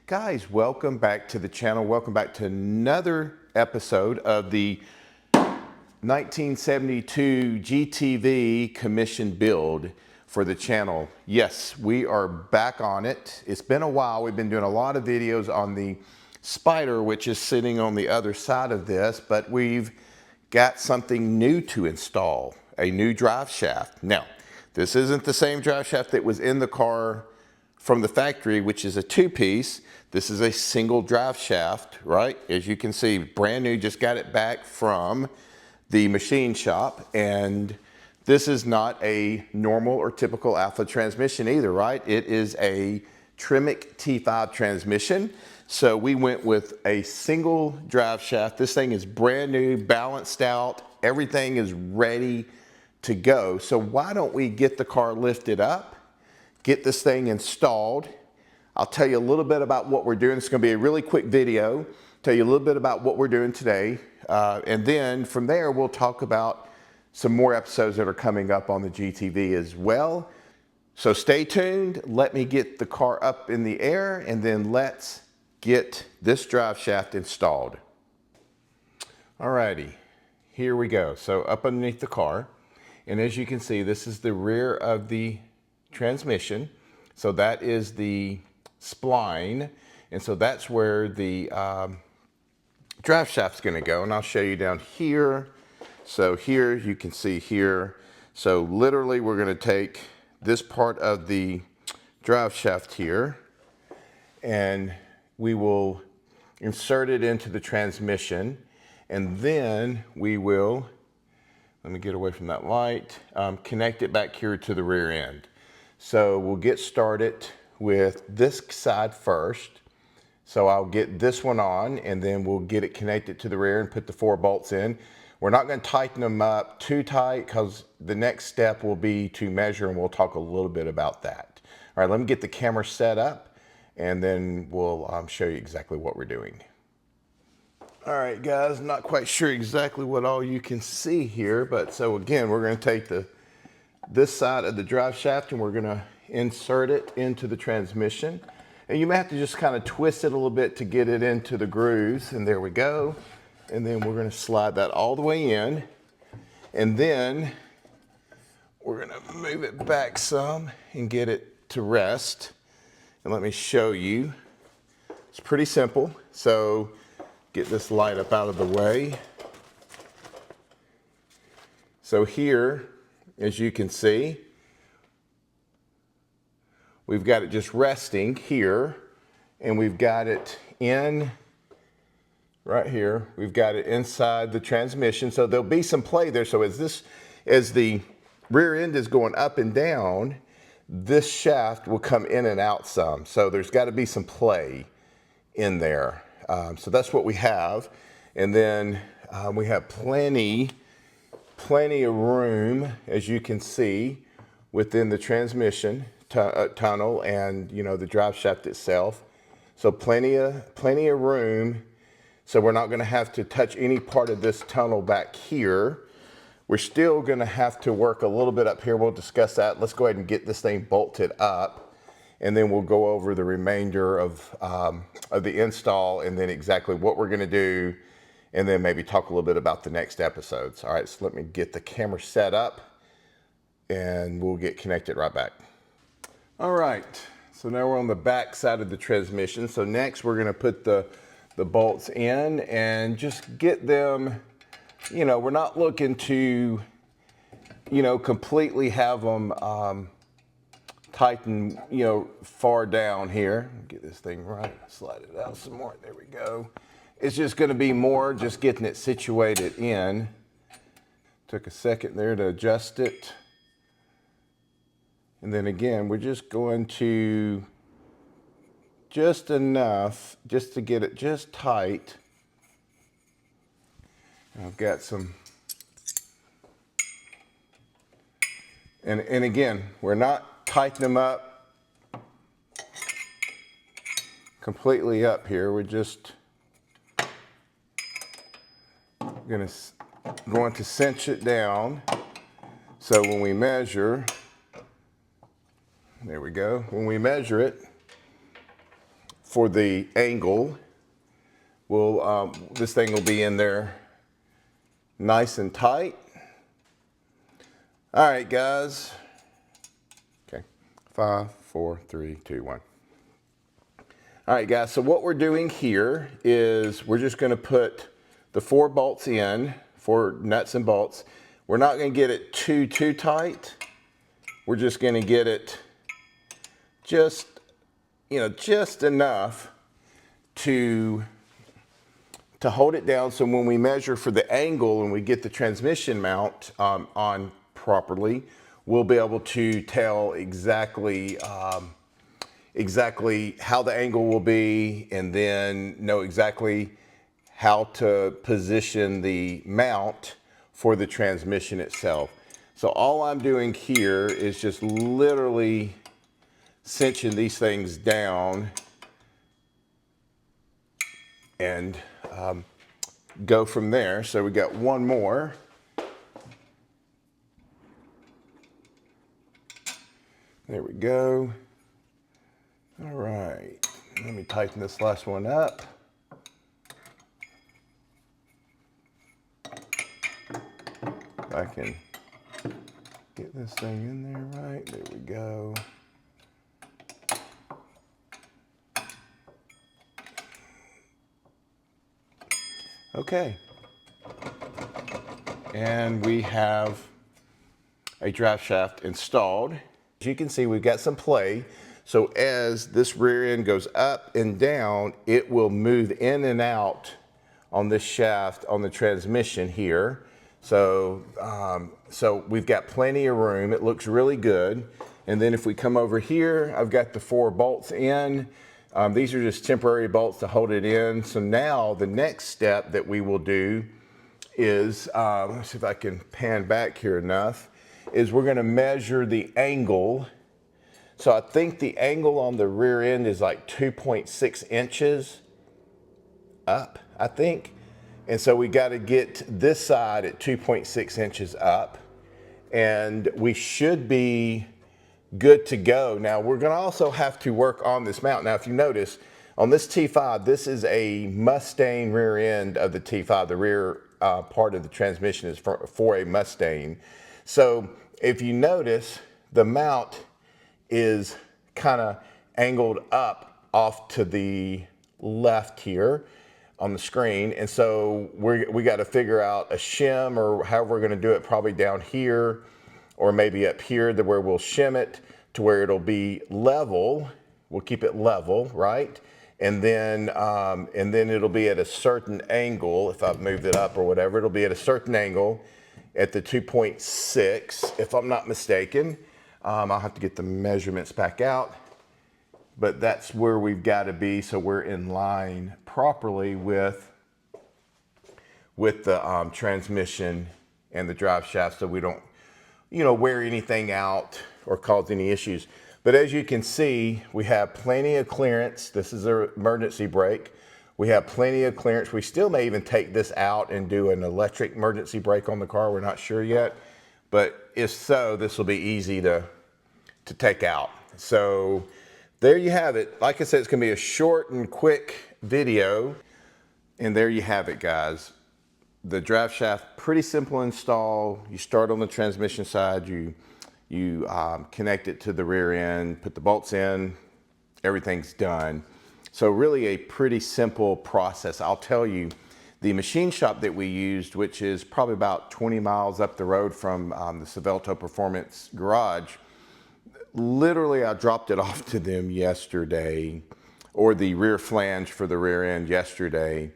Guys, welcome back to the channel. Welcome back to another episode of the 1972 GTV commission build for the channel. Yes, we are back on it. It's been a while. We've been doing a lot of videos on the Spider, which is sitting on the other side of this, but we've got something new to install, a new drive shaft. Now, this isn't the same drive shaft that was in the car from the factory, which is a two-piece. This is a single drive shaft, right? As you can see, brand new, just got it back from the machine shop. And this is not a normal or typical Alfa transmission either, right? It is a Tremec T-5 transmission. So we went with a single drive shaft. This thing is brand new, balanced out. Everything is ready to go. So why don't we get the car lifted up, get this thing installed. I'll tell you a little bit about what we're doing. It's going to be a really quick video. Tell you a little bit about what we're doing today. And then from there, we'll talk about some more episodes that are coming up on the GTV as well. So stay tuned. Let me get the car up in the air and then let's get this drive shaft installed. Alrighty, here we go. So up underneath the car. And as you can see, this is the rear of the transmission. So that is the spline, and so that's where the drive shaft's going to go, and I'll show you down here. So here you can see here, so literally we're going to take this part of the drive shaft here and we will insert it into the transmission, and then we will, let me get away from that light, connect it back here to the rear end. So we'll get started with this side first. So I'll get this one on and then we'll get it connected to the rear and put the 4 bolts in. We're not going to tighten them up too tight because the next step will be to measure, and we'll talk a little bit about that. All right, let me get the camera set up and then we'll show you exactly what we're doing. All right, guys, not quite sure exactly what all you can see here, but so again, we're going to take this side of the drive shaft and we're going to insert it into the transmission. And you may have to just kind of twist it a little bit to get it into the grooves. And there we go. And then we're going to slide that all the way in. And then we're going to move it back some and get it to rest. And let me show you. It's pretty simple. So get this light up out of the way. So here, as you can see, we've got it just resting here, and we've got it in right here. We've got it inside the transmission, so there'll be some play there. So as the rear end is going up and down, this shaft will come in and out some. So there's got to be some play in there. So that's what we have, and then we have plenty of room, as you can see, within the transmission tunnel and, you know, the drive shaft itself. So plenty of room. So we're not going to have to touch any part of this tunnel back here. We're still going to have to work a little bit up here. We'll discuss that. Let's go ahead and get this thing bolted up, and then we'll go over the remainder of the install and then exactly what we're going to do, and then maybe talk a little bit about the next episodes. All right, so let me get the camera set up and we'll get connected right back. All right, so now we're on the back side of the transmission. So next we're gonna put the bolts in and just get them, you know, we're not looking to, you know, completely have them tighten, you know, far down here. Get this thing right, slide it out some more, there we go. It's just gonna be more just getting it situated in. Took a second there to adjust it. And then again, we're just going to just enough just to get it just tight. And I've got some, and again, we're not tightening them up completely up here. We're just going to cinch it down. So when we measure, there we go. When we measure it, for the angle. This thing will be in there nice and tight. All right, guys. Okay, 5, 4, 3, 2, 1. All right, guys, so what we're doing here is we're just gonna put the 4 bolts in, 4 nuts and bolts. We're not gonna get it too tight. We're just gonna get it just enough to hold it down, so when we measure for the angle and we get the transmission mount on properly, we'll be able to tell exactly how the angle will be, and then know exactly how to position the mount for the transmission itself. So all I'm doing here is just literally cinching these things down and go from there. So we got one more. There we go. All right, let me tighten this last one up. If I can get this thing in there right, there we go. Okay, and we have a drive shaft installed. As you can see, we've got some play. So as this rear end goes up and down, it will move in and out on this shaft on the transmission here. So, so we've got plenty of room. It looks really good. And then if we come over here, I've got the 4 bolts in. These are just temporary bolts to hold it in. So now the next step that we will do is, let's see if I can pan back here enough, is we're gonna measure the angle. So I think the angle on the rear end is like 2.6 inches up, I think. And so we gotta get this side at 2.6 inches up, and we should be good to go. Now we're gonna also have to work on this mount. Now if you notice, on this T5, this is a Mustang rear end of the T5. The rear part of the transmission is for a Mustang. So if you notice, the mount is kind of angled up off to the left here on the screen. And so we got to figure out a shim, or however we're going to do it, probably down here or maybe up here to where we'll shim it to where it'll be level. We'll keep it level, right? And then it'll be at a certain angle. If I've moved it up or whatever, it'll be at a certain angle at the 2.6, if I'm not mistaken. I'll have to get the measurements back out, but that's where we've got to be, so we're in line properly with the transmission and the drive shaft, so we don't, wear anything out or cause any issues. But as you can see, we have plenty of clearance. This is an emergency brake. We have plenty of clearance. We still may even take this out and do an electric emergency brake on the car. We're not sure yet, but if so, this will be easy to take out. So there you have it. Like I said, it's gonna be a short and quick video. And there you have it, guys. The drive shaft, pretty simple install. You start on the transmission side, you connect it to the rear end, put the bolts in, everything's done. So really a pretty simple process. I'll tell you, the machine shop that we used, which is probably about 20 miles up the road from the Svelto Performance Garage, literally I dropped it off to them yesterday, or the rear flange for the rear end yesterday.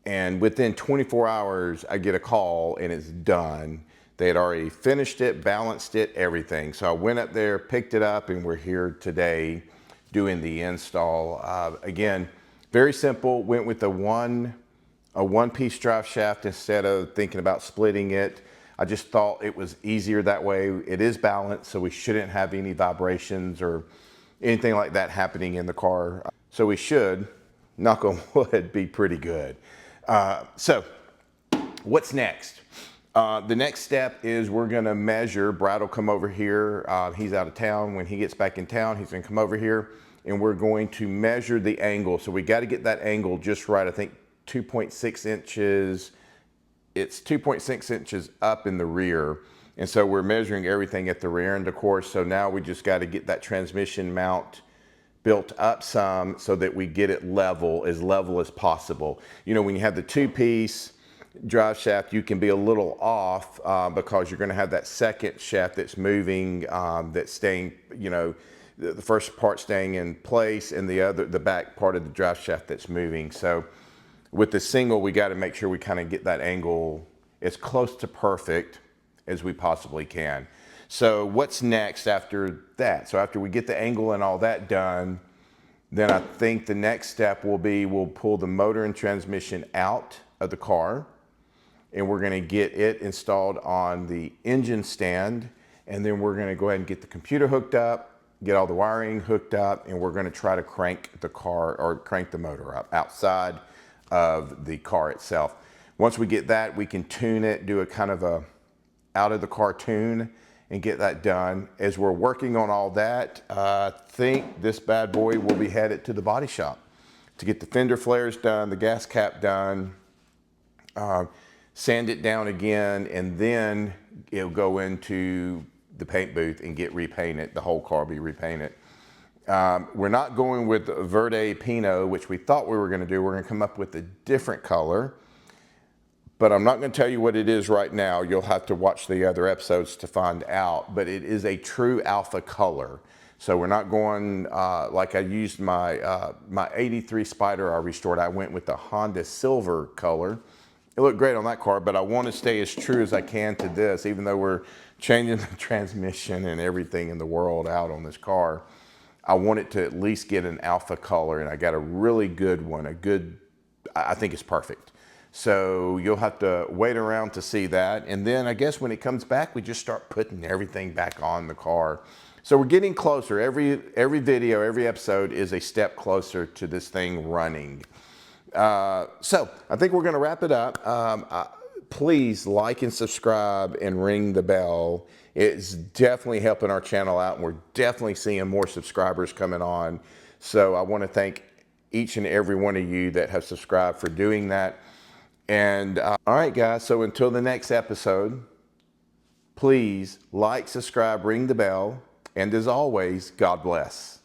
And within 24 hours, I get a call and it's done. They had already finished it, balanced it, everything. So I went up there, picked it up, and we're here today doing the install. Again, very simple. Went with a one-piece drive shaft instead of thinking about splitting it. I just thought it was easier that way. It is balanced, so we shouldn't have any vibrations or anything like that happening in the car. So we should, knock on wood, be pretty good. So what's next? The next step is we're gonna measure. Brad will come over here. He's out of town. When he gets back in town, he's gonna come over here. and we're going to measure the angle. So we got to get that angle just right. I think 2.6 inches. It's 2.6 inches up in the rear. And so we're measuring everything at the rear end, of course. So now we just got to get that transmission mount built up some so that we get it level as possible. You know, when you have the two-piece drive shaft, you can be a little off because you're going to have that second shaft that's moving, that's staying, you know, the first part staying in place and the back part of the drive shaft that's moving. So with the single, we got to make sure we kind of get that angle as close to perfect as we possibly can. So what's next after that? So after we get the angle and all that done, then I think the next step will be we'll pull the motor and transmission out of the car, and we're going to get it installed on the engine stand, and then we're going to go ahead and get the computer hooked up, get all the wiring hooked up, and we're going to try to crank the car or crank the motor up outside of the car itself. Once we get that, we can tune it, do a kind of a out of the car tune, and get that done. As we're working on all that, I think this bad boy will be headed to the body shop to get the fender flares done, the gas cap done, sand it down again, and then it'll go into the paint booth and get repainted. The whole car will be repainted. We're not going with Verde Pinot, which we thought we were going to do. We're going to come up with a different color, but I'm not going to tell you what it is right now. You'll have to watch the other episodes to find out, but it is a true Alfa color. So we're not going like I used my my 83 Spider I restored. I went with the Honda silver color. It looked great on that car, but I want to stay as true as I can to this, even though we're changing the transmission and everything in the world out on this car. I want it to at least get an Alfa color, and I got a really good one, I think it's perfect. So you'll have to wait around to see that. And then I guess when it comes back, we just start putting everything back on the car. So we're getting closer. Every video, every episode is a step closer to this thing running. So I think we're going to wrap it up. Please like and subscribe and ring the bell. It's definitely helping our channel out, and we're definitely seeing more subscribers coming on. So I want to thank each and every one of you that have subscribed for doing that. And all right, guys, so until the next episode, please like, subscribe, ring the bell, and as always, God bless.